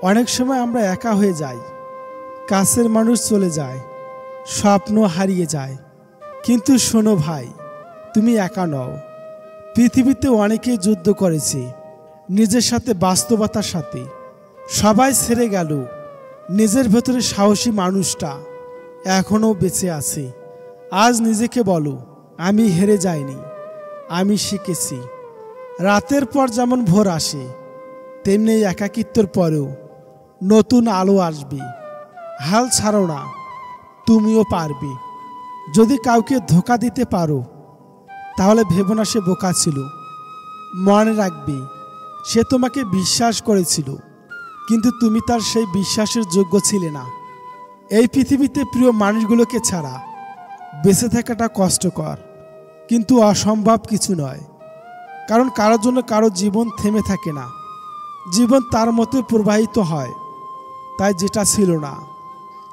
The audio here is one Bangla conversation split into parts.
অনেক সময় আমরা একা হয়ে যাই, কাছের মানুষ চলে যায়, স্বপ্ন হারিয়ে যায়। কিন্তু শোনো ভাই, তুমি একা নও। পৃথিবীতে অনেকেই যুদ্ধ করেছে নিজের সাথে, বাস্তবতার সাথে। সবাই ছেড়ে গেল, নিজের ভেতরে সাহসী মানুষটা এখনও বেঁচে আছে। আজ নিজেকে বলো, আমি হেরে যাইনি, আমি শিখেছি। রাতের পর যেমন ভোর আসে, তেমনি একাকিত্বর পরেও নতুন আলো আসবে। হাল ছাড়ো না, তুমিও পারবে। যদি কাউকে ধোঁকা দিতে পারো, তাহলে ভেবো না সে বোকা ছিল। মনে রাখবে, সে তোমাকে বিশ্বাস করেছিল, কিন্তু তুমি তার সেই বিশ্বাসের যোগ্য ছিলে না। এই পৃথিবীতে প্রিয় মানুষগুলোকে ছাড়া বেঁচে থাকাটা কষ্টকর, কিন্তু অসম্ভব কিছু নয়। কারণ কারোর জন্য কারো জীবন থেমে থাকে না, জীবন তার মতোই প্রবাহিত হয়। তাই যেটা ছিল না,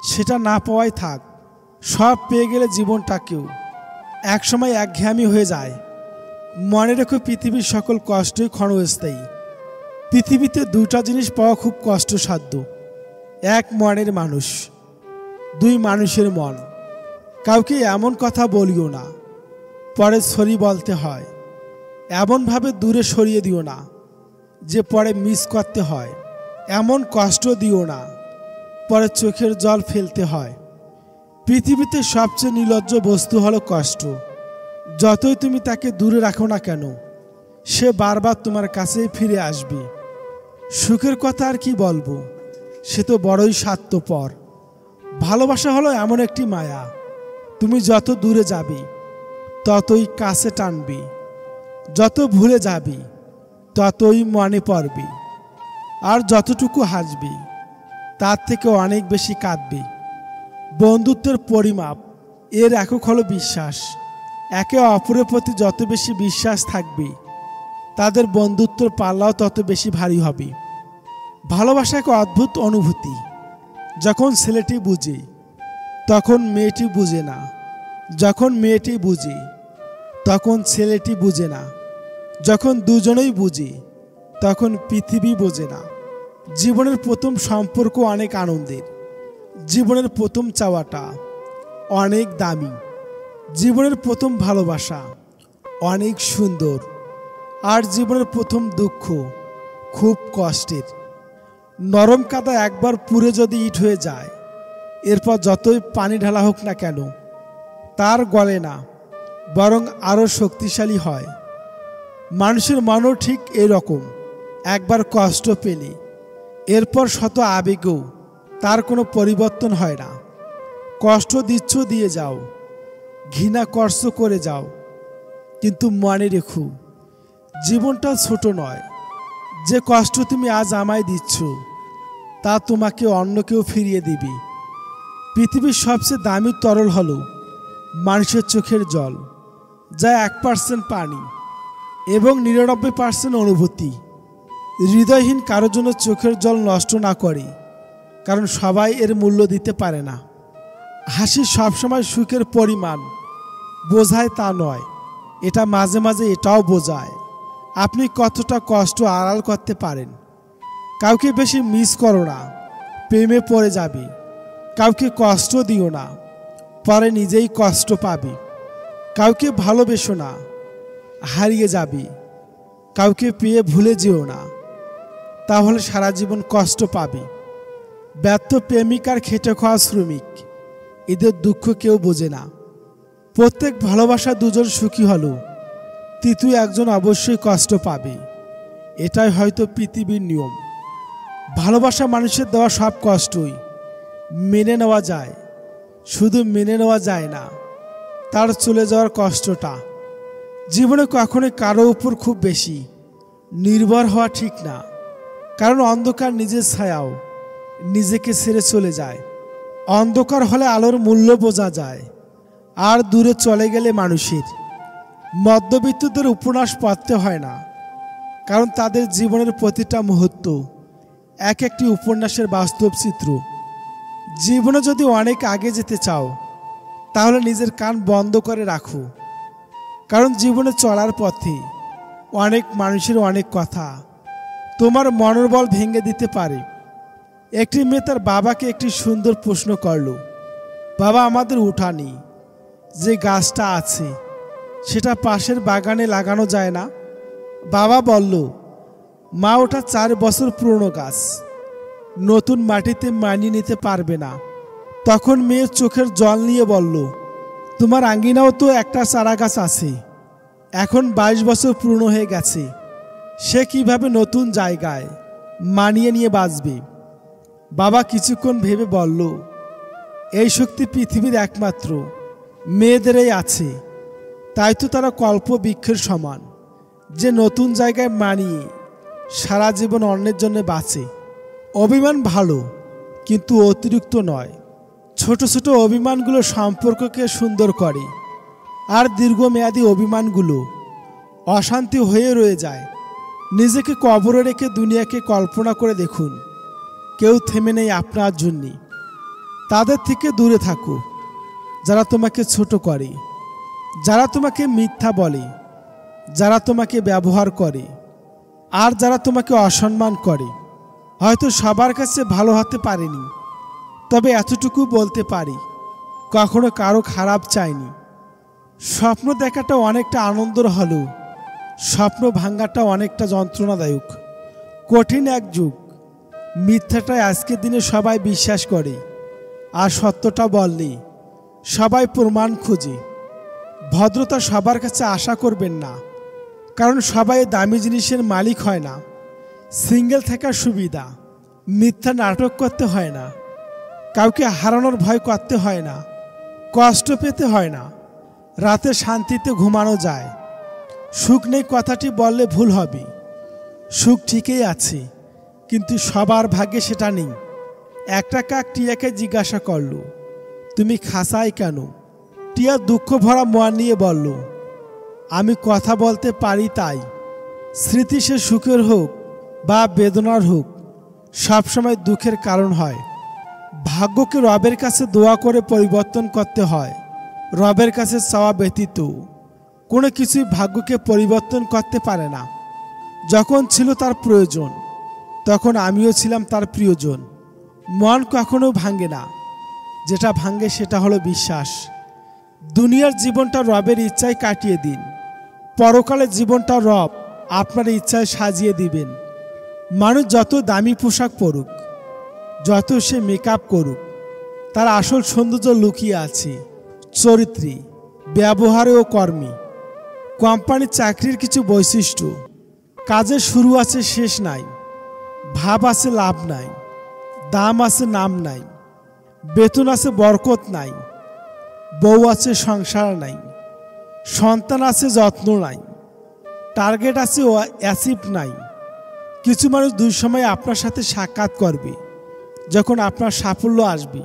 সেটা না পাওয়াই থাক। সব পেয়ে গেলে জীবনটাকেও একসময় একঘেয়েমি হয়ে যায়। মনে রেখো, পৃথিবীর সকল কষ্টই ক্ষণস্থায়ী। পৃথিবীতে দুইটা জিনিস পাওয়া খুব কষ্টসাধ্য: এক, মনের মানুষ; দুই, মানুষের মন। কাউকে এমন কথা বলিও না পরে সরি বলতে হয়। এমনভাবে দূরে সরিয়ে দিও না যে পরে মিস করতে হয়। এমন কষ্ট দিও না পরে চোখের জল ফেলতে হয়। পৃথিবীতে সবচেয়ে নির্লজ্জ বস্তু হলো কষ্ট। যতই তুমি তাকে দূরে রাখো না কেন, সে বারবার তোমার কাছেই ফিরে আসবে। সুখের কথা আর কি বলবো, সে তো বড়ই স্বার্থপর। ভালোবাসা হলো এমন একটি মায়া, তুমি যত দূরে যাবে ততই কাছে টানবে, যত ভুলে যাবে ততই মনে পড়বে, আর যতটুকু হাসবে তার থেকে অনেক বেশি কাঁদবে। বন্ধুত্বের পরিমাপ এর একক হলো বিশ্বাস। একে অপরের প্রতি যত বেশি বিশ্বাস থাকবে, তাদের বন্ধুত্বের পাল্লাও তত বেশি ভারী হবে। ভালোবাসা এক অদ্ভুত অনুভূতি। যখন ছেলেটি বুঝে, তখন মেয়েটি বুঝে না। যখন মেয়েটি বুঝে, তখন ছেলেটি বুঝে না। যখন দুজনেই বুঝে, তখন পৃথিবী বোঝে না। জীবনের প্রথম সম্পর্ক অনেক আনন্দের। জীবনের প্রথম চাওয়াটা অনেক দামি। জীবনের প্রথম ভালোবাসা অনেক সুন্দর। আর জীবনের প্রথম দুঃখ খুব কষ্টের। নরম কাদা একবার পুড়ে যদি ইট হয়ে যায়, এরপর যতই পানি ঢালা হোক না কেন, তার গলে না, বরং আরও শক্তিশালী হয়। মানুষের মনও ঠিক এরকম। একবার কষ্ট পেলে এরপর শত আবেগেও তার কোনো পরিবর্তন হয় না। কষ্ট দিচ্ছ, দিয়ে যাও, ঘৃণা কষ্ট করে যাও, কিন্তু মনে রেখো, জীবনটা ছোট নয়। যে কষ্ট তুমি আজ আমায় দিচ্ছ, তা তোমাকে অন্য কেউ ফিরিয়ে দিবে। পৃথিবীর সবচেয়ে দামি তরল হলো মানুষের চোখের জল, যা 1% পানি এবং 99% অনুভূতি। হৃদয়হীন কারোর জন্য চোখের জল নষ্ট না করে, কারণ সবাই এর মূল্য দিতে পারে না। হাসি সবসময় সুখের পরিমাণ বোঝায় তা নয়, এটা মাঝে মাঝে এটাও বোঝায় আপনি কতটা কষ্ট আড়াল করতে পারেন। কাউকে বেশি মিস করো না, প্রেমে পড়ে যাবে। কাউকে কষ্ট দিও না, পরে নিজেই কষ্ট পাবে। কাউকে ভালোবেসো না, হারিয়ে যাবে। কাউকে পেয়ে ভুলে যেও না, তাহলে সারা জীবন কষ্ট পাবে। ব্যর্থ প্রেমিক আর খেটে খাওয়া শ্রমিক, এদের দুঃখ কেউ বোঝে না। প্রত্যেক ভালোবাসা দুজন সুখী হলো, তৃতীয় একজন অবশ্যই কষ্ট পাবে। এটাই হয়তো পৃথিবীর নিয়ম। ভালোবাসা মানুষের দেওয়া সব কষ্টই মেনে নেওয়া যায়, শুধু মেনে নেওয়া যায় না তার চলে যাওয়ার কষ্টটা। জীবনে কখনোই কারো উপর খুব বেশি নির্ভর হওয়া ঠিক না, কারণ অন্ধকার নিজের ছায়াও নিজেকে ছেড়ে চলে যায়। অন্ধকার হলে আলোর মূল্য বোঝা যায়, আর দূরে চলে গেলে মানুষের। মধ্যবিত্তদের উপন্যাস পড়তে হয় না, কারণ তাদের জীবনের প্রতিটা মুহূর্ত এক একটি উপন্যাসের বাস্তব চিত্র। জীবনে যদি অনেক আগে যেতে চাও, তাহলে নিজের কান বন্ধ করে রাখো, কারণ জীবনে চলার পথে অনেক মানুষের অনেক কথা তোমার মনোবল ভেঙে দিতে পারে। একটি মেয়ে তার বাবাকে একটি সুন্দর প্রশ্ন করল, বাবা, আমাদের উঠানে যে গাছটা আছে সেটা পাশের বাগানে লাগানো যায় না? বাবা বলল, মা, ওটা 4 বছর পুরনো গাছ, নতুন মাটিতে মানিয়ে নিতে পারবে না। তখন মেয়ের চোখের জল নিয়ে বলল, তোমার আঙ্গিনাও তো একটা চারা গাছ আছে, এখন 22 বছর পুরনো হয়ে গেছে, সে কিভাবে নতুন জায়গায় মানিয়ে নিয়ে বাঁচবে? বাবা কিছুক্ষণ ভেবে বলল, এই শক্তি পৃথিবীর একমাত্র মেয়েদেরই আছে, তাই তো তারা কল্পবৃক্ষের সমান, যে নতুন জায়গায় মানিয়ে সারা জীবন অন্যের জন্য বাঁচে। অভিমান ভালো, কিন্তু অতিরিক্ত নয়। ছোট ছোট অভিমানগুলো সম্পর্ককে সুন্দর করে, আর দীর্ঘমেয়াদী অভিমানগুলো অশান্তি হয়ে রয়ে যায়। নিজেকে কবরে রেখে দুনিয়াকে কল্পনা করে দেখুন, কেউ থেমে নেই আপনার জন্যে। তাদের থেকে দূরে থাকো যারা তোমাকে ছোট করে, যারা তোমাকে মিথ্যা বলে, যারা তোমাকে ব্যবহার করে, আর যারা তোমাকে অসম্মান করে। হয়তো সবার কাছে ভালো হতে পারেনি, তবে এতটুকু বলতে পারি, কখনো কারো খারাপ চাইনি। স্বপ্ন দেখাটা অনেকটা আনন্দের হলেও স্বপ্ন ভাঙাটা অনেকটা যন্ত্রণাদায়ক। কঠিন এক যুগ। মিথ্যাটাই আজকের দিনে সবাই বিশ্বাস করে, আর সত্যটা বললে সবাই প্রমাণ খোঁজে। ভদ্রতা সবার কাছে আশা করবেন না, কারণ সবাই দামি জিনিসের মালিক হয় না। সিঙ্গেল থাকার সুবিধা, মিথ্যা নাটক করতে হয় না, কাউকে হারানোর ভয় করতে হয় না, কষ্ট পেতে হয় না, রাতে শান্তিতে ঘুমানো যায়। সুখ নেই কথাটি বললে ভুল হবে। সুখ ঠিকই আছে, কিন্তু সবার ভাগ্যে সেটা নেই। একটা কাক টিয়াকে জিজ্ঞাসা করল, তুমি খাসায় কেন? টিয়া দুঃখ ভরা মন নিয়ে বলল, আমি কথা বলতে পারি তাই। স্মৃতি সে সুখের হোক বা বেদনার হোক, সবসময় দুঃখের কারণ হয়। ভাগ্যকে রবের কাছে দোয়া করে পরিবর্তন করতে হয়। রবের কাছে চাওয়া ব্যতীত কোনো কিছুই ভাগ্যকে পরিবর্তন করতে পারে না। যখন ছিল তার প্রয়োজন, তখন আমিও ছিলাম তার প্রিয়জন। মন কখনো ভাঙে না, যেটা ভাঙে সেটা হলো বিশ্বাস। দুনিয়ার জীবনটা রবের ইচ্ছায় কাটিয়ে দিন, পরকালের জীবনটা রব আপনার ইচ্ছায় সাজিয়ে দিবেন। মানুষ যত দামি পোশাক পরুক, যত সে মেকআপ করুক, তার আসল সৌন্দর্য লুকিয়ে আছে চরিত্রে, ব্যবহারে ও কর্মে। কোম্পানির চাকরির কিছু বৈশিষ্ট্য: কাজের শুরু আছে, শেষ নাই, ভাব আছে, লাভ নাই, দাম আছে, নাম নাই, বেতন আছে, বরকত নাই, বউ আছে, সংসার নাই, সন্তান আছে, যত্ন নাই, টার্গেট আছে, অ্যাচিভ নাই। কিছু মানুষ দুই সময় আপনার সাথে সাক্ষাৎ করবে। যখন আপনার সাফল্য আসবে,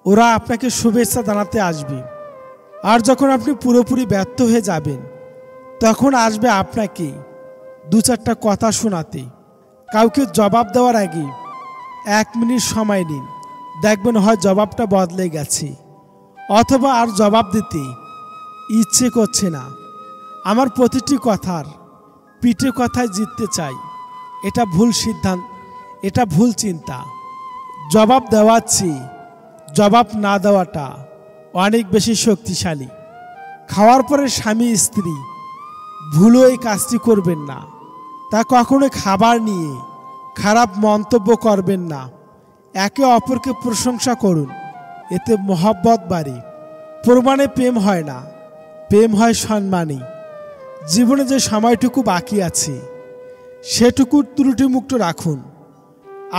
ওরা আপনাকে শুভেচ্ছা জানাতে আসবে, আর যখন আপনি পুরোপুরি ব্যর্থ হয়ে যাবেন, তখন আসবে আপনাকে 2-4টা কথা শোনাতে। কাউকে জবাব দেওয়ার আগে 1 মিনিট সময় নিন, দেখবেন হয় জবাবটা বদলে গেছে, অথবা আর জবাব দিতে ইচ্ছে করছে না। আমার প্রতিটি কথার পিঠে কথায় জিততে চাই, এটা ভুল সিদ্ধান্ত, এটা ভুল চিন্তা। জবাব দেওয়ার চেয়ে জবাব না দেওয়াটা অনেক বেশি শক্তিশালী। খাওয়ার পরে স্বামী স্ত্রী ভুলও এই কাজটি করবেন না। তা কখনো খাবার নিয়ে খারাপ মন্তব্য করবেন না। একে অপরকে প্রশংসা করুন, এতে মহব্বত বাড়ে। প্রমাণে প্রেম হয় না, প্রেম হয় সম্মানে। জীবনে যে সময়টুকু বাকি আছে, সেটুকু ত্রুটিমুক্ত রাখুন।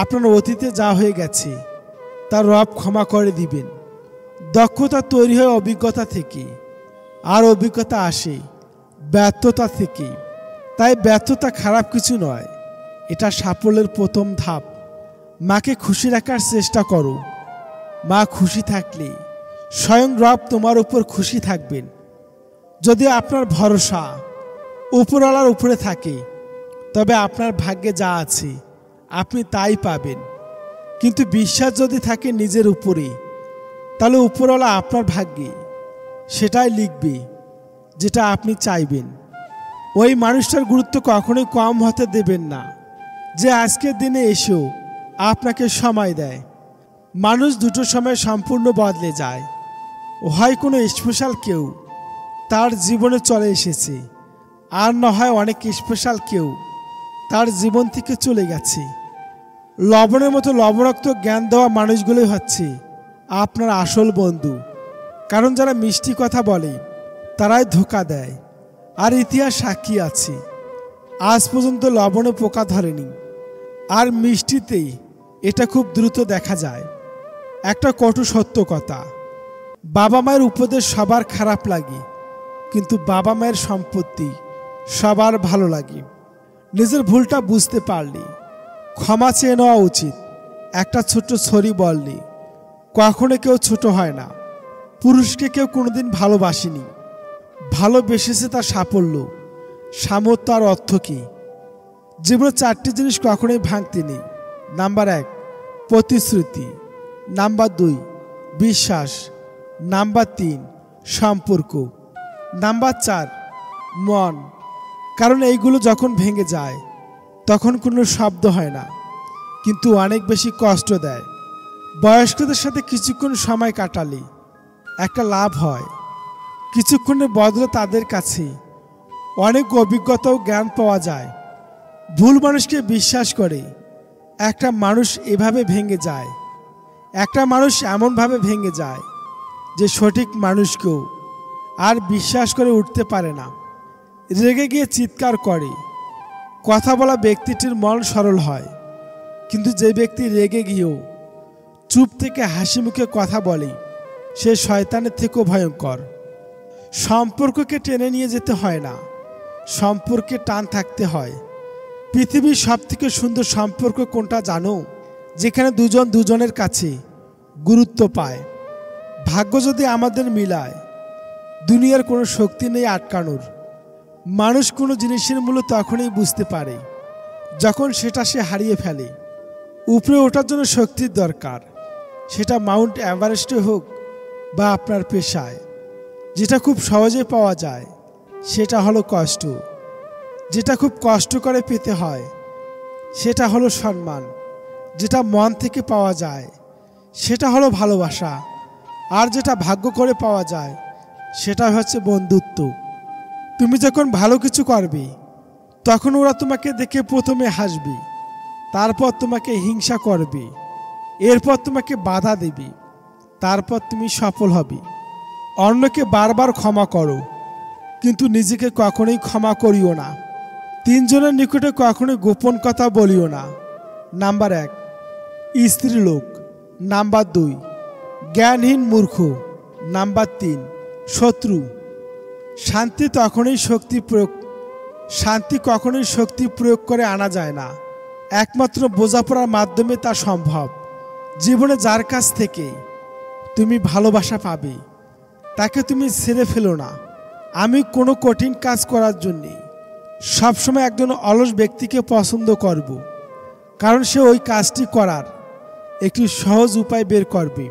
আপনার অতীতে যা হয়ে গেছে তা রব ক্ষমা করে দিবেন। দক্ষতা তৈরি হয় অভিজ্ঞতা থেকে, আর অভিজ্ঞতা আসে ব্যর্থতা থেকে। তাই ব্যর্থতা খারাপ কিছু নয়, এটা সাফল্যের প্রথম ধাপ। মাকে খুশি রাখার চেষ্টা করো। মা খুশি থাকলে স্বয়ং রব তোমার উপর খুশি থাকবেন। যদি আপনার ভরসা উপরওয়ালার উপরে থাকে, তবে আপনার ভাগ্যে যা আছে আপনি তাই পাবেন। কিন্তু বিশ্বাস যদি থাকে নিজের উপরে, তাহলে উপরওয়ালা আপনার ভাগ্যে সেটাই লিখবে যেটা আপনি চাইবেন। ওই মানুষটার গুরুত্ব কখনোই কম হতে দেবেন না, যে আজকের দিনে এসেও আপনাকে সময় দেয়। মানুষ দুটো সময় সম্পূর্ণ বদলে যায়। হয় কোনো স্পেশাল কেউ তার জীবনে চলে এসেছে, আর না হয় অনেক স্পেশাল কেউ তার জীবন থেকে চলে গেছে। লবণের মতো লবণাক্ত জ্ঞান দেওয়া মানুষগুলোই হচ্ছে আপনার আসল বন্ধু। কারণ যারা মিষ্টি কথা বলে তারাই ধোঁকা দেয়। আর ইতিহাস সাক্ষী আছে, আজ পর্যন্ত লবণে পোকা ধরেনি। আর মিষ্টিতেই এটা খুব দ্রুত দেখা যায়। একটা কটু সত্য কথা, বাবা মায়ের উপদেশ সবার খারাপ লাগে, কিন্তু বাবা মায়ের সম্পত্তি সবার ভালো লাগে। নিজের ভুলটা বুঝতে পারলে ক্ষমা চেয়ে নেওয়া উচিত। একটা ছোট্ট সরি বললে কখনো কেউ ছোট হয় না। পুরুষকে কেউ কোনোদিন ভালোবাসেনি, ভালোবেসেছে তার সাফল্য, সামর্থ্য আর অর্থ কি। জীবনে 4টি জিনিস কখনোই ভাঙতে নেই। নাম্বার 1 প্রতিশ্রুতি, নাম্বার 2 বিশ্বাস, নাম্বার 3 সম্পর্ক, নাম্বার 4 মন। কারণ এইগুলো যখন ভেঙে যায় তখন কোনো শব্দ হয় না, কিন্তু অনেক বেশি কষ্ট দেয়। বয়স্কদের সাথে কিছুক্ষণ সময় কাটালে একটা লাভ হয়। কিছুক্ষণের বদলে তাদের কাছে অনেক অভিজ্ঞতা ও জ্ঞান পাওয়া যায়। ভুল মানুষকে বিশ্বাস করে একটা মানুষ এভাবে ভেঙে যায়। একটা মানুষ এমনভাবে ভেঙে যায় যে সঠিক মানুষকেও আর বিশ্বাস করে উঠতে পারে না। রেগে গিয়ে চিৎকার করে কথা বলা ব্যক্তিটির মন সরল হয়, কিন্তু যে ব্যক্তি রেগে গিয়েও চুপ থেকে হাসি মুখে কথা বলে সে শয়তানের থেকেও ভয়ঙ্কর। সম্পর্ককে টেনে নিয়ে যেতে হয় না, সম্পর্কে টান থাকতে হয়। পৃথিবীর সবথেকে সুন্দর সম্পর্ক কোনটা জানো? যেখানে দুজন দুজনের কাছে গুরুত্ব পায়। ভাগ্য যদি আমাদের মিলায়, দুনিয়ার কোনো শক্তি নেই আটকানোর। মানুষ কোনো জিনিসের মূল্য তখনই বুঝতে পারে যখন সেটা সে হারিয়ে ফেলে। উপরে ওঠার জন্য শক্তির দরকার, সেটা মাউন্ট এভারেস্টে হোক বা আপনার পেশায়। যেটা খুব সহজে পাওয়া যায় সেটা হলো কষ্ট। যেটা খুব কষ্ট করে পেতে হয় সেটা হলো সম্মান। যেটা মন থেকে পাওয়া যায় সেটা হলো ভালোবাসা। আর যেটা ভাগ্য করে পাওয়া যায় সেটা হচ্ছে বন্ধুত্ব। তুমি যখন ভালো কিছু করবে তখন ওরা তোমাকে দেখে প্রথমে হাসবে, তারপর তোমাকে হিংসা করবে, এরপর তোমাকে বাধা দেবে, তারপর তুমি সফল হবে। অন্যকে বারবার ক্ষমা করো, কিন্তু নিজেকে কখনোই ক্ষমা করিও না। 3 জনের নিকটে কখনোই গোপন কথা বলিও না। নাম্বার 1 স্ত্রীলোক, নাম্বার 2 জ্ঞানহীন মূর্খ, নাম্বার 3 শত্রু। শান্তি কখনোই শক্তি প্রয়োগ করে আনা যায় না, একমাত্র বোঝাপড়ার মাধ্যমে তা সম্ভব। জীবনে যার কাছ থেকে তুমি ভালোবাসা পাবে তাকে তুমি ছেড়ে ফেলো না। আমি কোনো কঠিন কাজ করার জন্যে সবসময় একজন অলস ব্যক্তিকে পছন্দ করব, কারণ সে ওই কাজটি করার একটি সহজ উপায় বের করবে।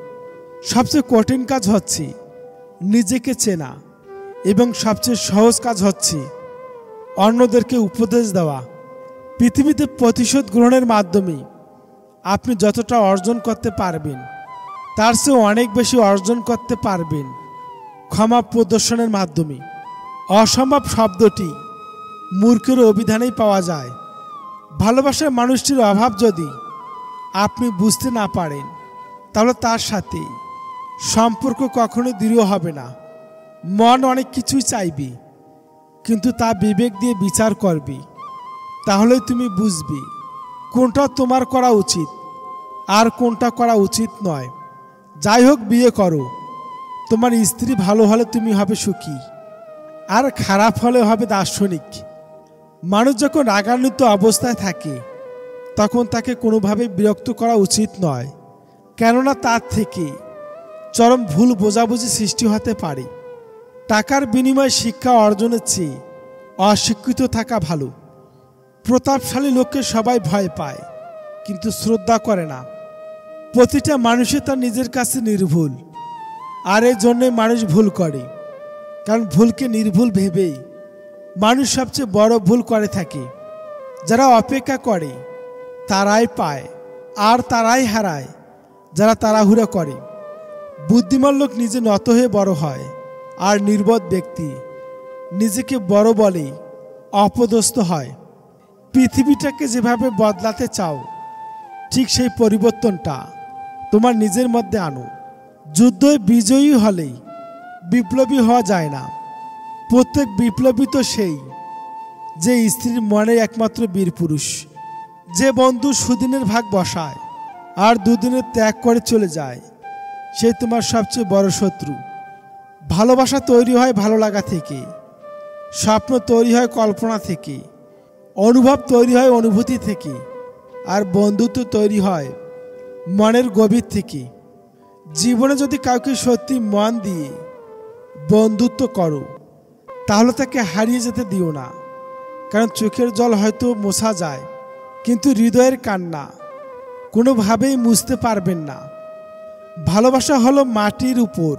সবচেয়ে কঠিন কাজ হচ্ছে নিজেকে চেনা, এবং সবচেয়ে সহজ কাজ হচ্ছে অন্যদেরকে উপদেশ দেওয়া। পৃথিবীতে প্রতিশোধ গ্রহণের মাধ্যমে আপনি যতটা অর্জন করতে পারবেন তার চেয়ে অনেক বেশি অর্জন করতে পারবেন ক্ষমা প্রদর্শনের মাধ্যমে। অসম্ভব শব্দটি মূর্খের অভিধানেই পাওয়া যায়। ভালোবাসার মানুষটির অভাব যদি আপনি বুঝতে না পারেন তাহলে তার সাথে সম্পর্ক কখনো দৃঢ় হবে না। মন অনেক কিছুই চাইবে, কিন্তু তা বিবেক দিয়ে বিচার করবে। তাহলেই তুমি বুঝবে কোনটা তোমার করা উচিত আর কোনটা করা উচিত নয়। যাই হোক, বিয়ে করো, তোমার স্ত্রী ভালো হলে তুমি হবে সুখী, আর খারাপ হলে হবে দার্শনিক। মানুষ যখন রাগান্বিত অবস্থায় থাকে তখন তাকে কোনোভাবেই বিরক্ত করা উচিত নয়, কেননা তার থেকে চরম ভুল বোঝাবুঝি সৃষ্টি হতে পারে। টাকার বিনিময়ে শিক্ষা অর্জনের চেয়ে অশিক্ষিত থাকা ভালো। প্রতাপশালী লোককে সবাই ভয় পায় কিন্তু শ্রদ্ধা করে না। প্রতিটা মানুষই তার নিজের কাছে নির্ভুল, আর এই জন্যে মানুষ ভুল করে। কারণ ভুলকে নির্ভুল ভেবেই মানুষ সবচেয়ে বড় ভুল করে থাকে। যারা অপেক্ষা করে তারাই পায়, আর তারাই হারায় যারা তাড়াহুড়ো করে। বুদ্ধিমান লোক নিজে নত হয়ে বড় হয়, আর নির্বোধ ব্যক্তি নিজেকে বড় বলেই অপদস্থ হয়। পৃথিবীটাকে যেভাবে বদলাতে চাও, ঠিক সেই পরিবর্তনটা তোমার নিজের মধ্যে আনো। যুদ্ধে বিজয়ী হলেই বিপ্লবী হওয়া যায় না। প্রত্যেক বিপ্লবী তো সেই যে স্ত্রীর মনে একমাত্র বীর পুরুষ। যে বন্ধু সুদিনের ভাগ বসায় আর দুদিনের ত্যাগ করে চলে যায়, সে তোমার সবচেয়ে বড় শত্রু। ভালোবাসা তৈরি হয় ভালো লাগা থেকে, স্বপ্ন তৈরি হয় কল্পনা থেকে, অনুভব তৈরি হয় অনুভূতি থেকে, আর বন্ধুত্ব তৈরি হয় মনের গভীর থেকে। জীবনে যদি কাউকে সত্যি মন দিয়ে বন্ধুত্ব করো, তাহলে তাকে হারিয়ে যেতে দিও না। কারণ চোখের জল হয়তো মোছা যায়, কিন্তু হৃদয়ের কান্না কোনোভাবেই মুছতে পারবেন না। ভালোবাসা হলো মাটির উপর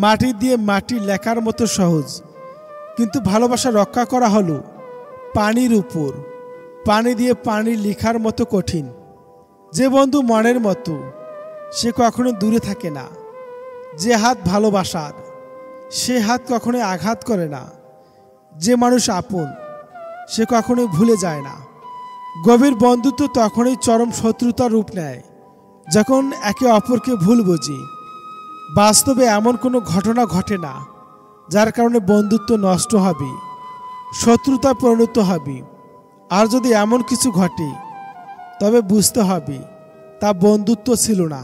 মাটি দিয়ে মাটি লেখার মতো সহজ, কিন্তু ভালোবাসা রক্ষা করা হলো পানির উপর পানি দিয়ে পানি লেখার মতো কঠিন। যে বন্ধু মনের মতো, সে কখনো দূরে থাকে না। যে হাত ভালোবাসার, সে হাত কখনোই আঘাত করে না। যে মানুষ আপন, সে কখনোই ভুলে যায় না। গভীর বন্ধুত্ব তখনই চরম শত্রুতার রূপ নেয় যখন একে অপরকে ভুল বুঝি। বাস্তবে এমন কোনো ঘটনা ঘটে না যার কারণে বন্ধুত্ব নষ্ট হবে, শত্রুতা পরিণত হবে। আর যদি এমন কিছু ঘটে, তবে বুঝতে হবে তা বন্ধুত্ব ছিল না।